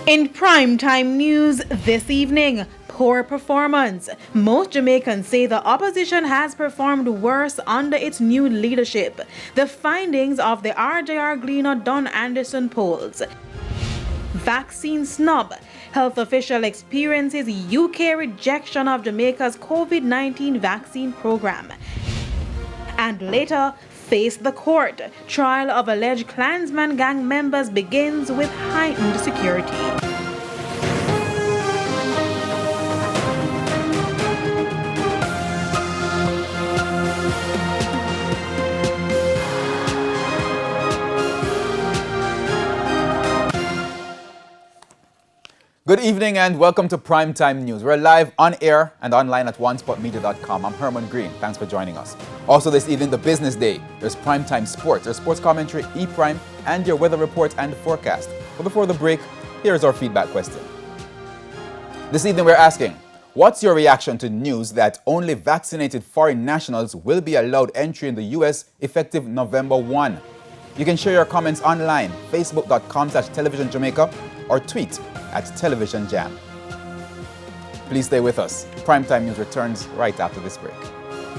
In primetime news this evening, poor performance. Most Jamaicans say the opposition has performed worse under its new leadership. The findings of the RJR Gleaner Don Anderson polls. Vaccine snub. Health official experiences UK rejection of Jamaica's COVID-19 vaccine program. And later, face the court. Trial of alleged Klansman gang members begins with heightened security. Good evening and welcome to Primetime News. We're live on air and online at onespotmedia.com. I'm Herman Green. Thanks for joining us. Also this evening, the business day. There's Primetime Sports, there's sports commentary, E-Prime, and your weather report and forecast. But before the break, here's our feedback question. This evening we're asking, what's your reaction to news that only vaccinated foreign nationals will be allowed entry in the U.S. effective November 1? You can share your comments online, facebook.com/televisionjamaica or tweet @televisionjam. Please stay with us. Primetime News returns right after this break.